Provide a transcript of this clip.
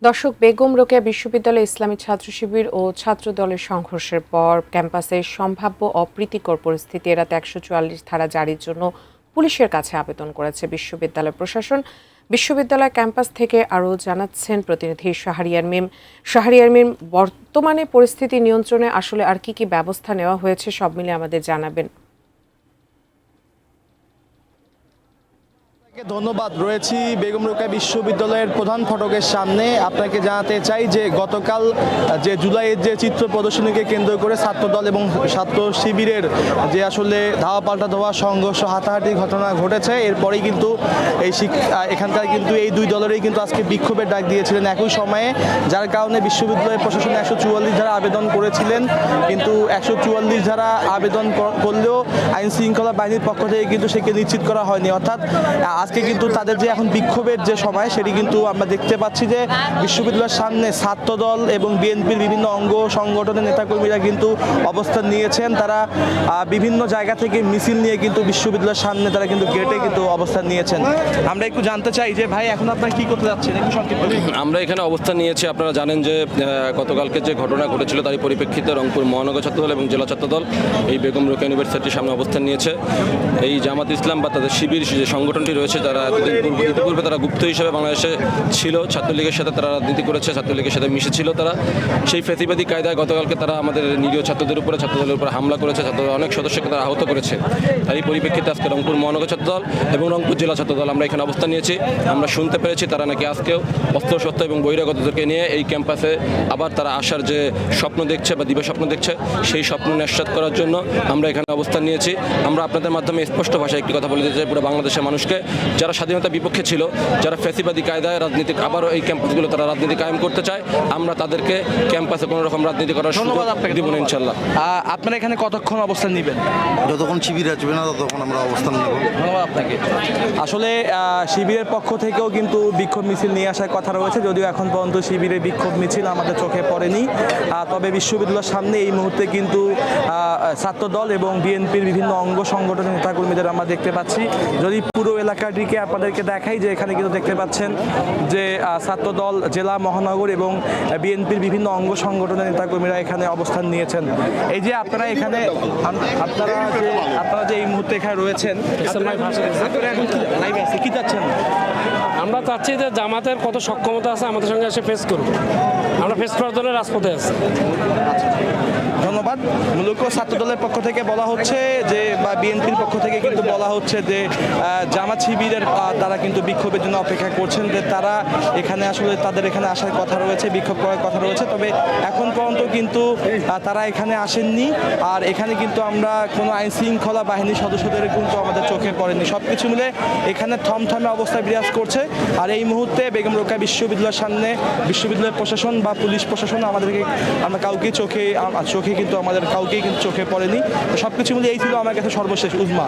দর্শক, বেগম রোকেয়া বিশ্ববিদ্যালয় ইসলামী ছাত্র শিবির ও ছাত্র দলের সংঘর্ষের পর ক্যাম্পাসে সম্ভাব্য অপ্রীতিকর পরিস্থিতি এড়াতে ১৪৪ ধারা জারির জন্য পুলিশের কাছে আবেদন করেছে বিশ্ববিদ্যালয় প্রশাসন। বিশ্ববিদ্যালয় ক্যাম্পাস থেকে আরও জানাচ্ছেন প্রতিনিধি শাহরিয়ার মিম। শাহরিয়ার মিম, বর্তমানে পরিস্থিতি নিয়ন্ত্রণে আসলে আর কি ব্যবস্থা নেওয়া হয়েছে সব মিলে আমাদের জানাবেন। ধন্যবাদ। রয়েছি বেগম রোকেয়া বিশ্ববিদ্যালয়ের প্রধান ফটকের সামনে। আপনাকে জানাতে চাই যে গতকাল যে জুলাইয়ের যে চিত্র প্রদর্শনীকে কেন্দ্র করে ছাত্রদল এবং ছাত্র শিবিরের যে আসলে ধাওয়া পাল্টা দেওয়া সংঘর্ষ হাতাহাতির ঘটনা ঘটেছে, এরপরেই কিন্তু এখানকার কিন্তু এই দুই দলেরই কিন্তু আজকে বিক্ষোভের ডাক দিয়েছিলেন একই সময়ে, যার কারণে বিশ্ববিদ্যালয়ের প্রশাসন ১৪৪ ধারা আবেদন করেছিলেন। কিন্তু ১৪৪ ধারা আবেদন করলেও আইন শৃঙ্খলা বাহিনীর পক্ষ থেকে কিন্তু সেকে নিশ্চিত করা হয়নি। অর্থাৎ আজকে কিন্তু তাদের যে এখন বিক্ষোভের যে সময়, সেটি কিন্তু আমরা দেখতে পাচ্ছি যে বিশ্ববিদ্যালয়ের সামনে ছাত্রদল এবং বিএনপির বিভিন্ন অঙ্গ সংগঠনের নেতাকর্মীরা কিন্তু অবস্থান নিয়েছেন। তারা বিভিন্ন জায়গা থেকে মিছিল নিয়ে কিন্তু বিশ্ববিদ্যালয়ের সামনে তারা কিন্তু গেটে কিন্তু অবস্থান নিয়েছেন। আমরা একটু জানতে চাই যে ভাই, এখন আপনারা কি করতে যাচ্ছেন একটু সংক্ষিপ্ত। আমরা এখানে অবস্থান নিয়েছি। আপনারা জানেন যে গতকালকে যে ঘটনা ঘটেছিল তারই পরিপ্রেক্ষিতে রংপুর মহানগর ছাত্রদল এবং জেলা ছাত্রদল এই বেগম রোকেয়া ইউনিভার্সিটির সামনে অবস্থান নিয়েছে। এই জামাত ইসলাম বা তাদের শিবির যে সংগঠনটি রয়েছে, যারা ইতিপূর্বে তারা গুপ্ত হিসেবে বাংলাদেশে ছিল, ছাত্রলীগের সাথে তারা রাজনীতি করেছে, ছাত্রলীগের সাথে মিশেছিল। তারা সেই ফ্যাসিবাদী কায়দায় গতকালকে তারা আমাদের নিরীহ ছাত্রদের উপরে, ছাত্রদলের উপরে হামলা করেছে, ছাত্রদলের অনেক সদস্যকে তারা আহত করেছে। তারই পরিপ্রেক্ষিতে আজকে রংপুর মহানগর ছাত্রদল এবং রংপুর জেলা ছাত্রদল আমরা এখানে অবস্থান নিয়েছি। আমরা শুনতে পেরেছি তারা নাকি আজকেও অস্ত্রশস্ত্র এবং বহিরাগতদেরকে নিয়ে এই ক্যাম্পাসে আবার তারা আসার যে স্বপ্ন দেখছে বা দিবা স্বপ্ন দেখছে, সেই স্বপ্ন নিশ্চিত করার জন্য আমরা এখানে অবস্থান নিয়েছি। আমরা আপনাদের মাধ্যমে স্পষ্ট ভাষায় একটি কথা বলে দিতে চাই পুরো বাংলাদেশের মানুষকে, যারা স্বাধীনতার বিপক্ষে ছিল, যারা ফ্যাসিবাদী কায়দায় রাজনীতি আবারও এই ক্যাম্পাসগুলো তারা রাজনীতি কায়েম করতে চায়, আমরা তাদেরকে ক্যাম্পাসে কোনো রকম রাজনীতি করার সুযোগ দিব না ইনশাল্লাহ। আপনারা এখানে কতক্ষণ অবস্থান নেবেন? যতক্ষণ শিবির আসবে না ততক্ষণ আমরা অবস্থান নেব। ধন্যবাদ আপনাকে। আসলে শিবিরের পক্ষ থেকেও কিন্তু বিক্ষোভ মিছিল নিয়ে আসার কথা রয়েছে, যদিও এখন পর্যন্ত শিবিরের বিক্ষোভ মিছিল আমাদের চোখে পড়েনি। তবে বিশ্ববিদ্যালয়ের সামনে এই মুহূর্তে কিন্তু ছাত্রদল এবং বিএনপির বিভিন্ন অঙ্গ সংগঠনের নেতাকর্মীদের আমরা দেখতে পাচ্ছি। যদি পুরো এলাকাটিকে আপনাদেরকে দেখাই, যে এখানে কিন্তু দেখতে পাচ্ছেন যে ছাত্রদল, জেলা, মহানগর এবং বিএনপির বিভিন্ন অঙ্গ সংগঠনের নেতাকর্মীরা এখানে অবস্থান নিয়েছেন। এই যে আপনারা এখানে আপনারা যে এই মুহূর্তে এখানে রয়েছেন, কি চাচ্ছেন? আমরা চাচ্ছি যে জামাতের কত সক্ষমতা আছে আমাদের সঙ্গে এসে ফেস করব। আমরা ফেস করার জন্য রাজপথে আছি। ধন্যবাদ। মূলত ছাত্রদলের পক্ষ থেকে বলা হচ্ছে যে, বা বিএনপির পক্ষ থেকে কিন্তু বলা হচ্ছে যে জামাত শিবিরের তারা কিন্তু বিক্ষোভের জন্য অপেক্ষা করছেন, যে তারা এখানে আসলে তাদের এখানে আসার কথা রয়েছে, বিক্ষোভ করার কথা রয়েছে। তবে এখন পর্যন্ত কিন্তু তারা এখানে আসেননি। আর এখানে কিন্তু আমরা কোনো আইন শৃঙ্খলা বাহিনীর সদস্যদের কিন্তু আমাদের চোখে পড়েনি। সব কিছু মিলে এখানে থমথমে অবস্থা বিরাজ করছে। আর এই মুহূর্তে বেগম রোকেয়া বিশ্ববিদ্যালয়ের সামনে বিশ্ববিদ্যালয় প্রশাসন বা পুলিশ প্রশাসন আমরা কাউকেই কিন্তু আমাদের কাউকেই কিন্তু চোখে পড়েনি। সব কিছু মিলে এই ছিল আমার কাছে সর্বশেষ উজমা।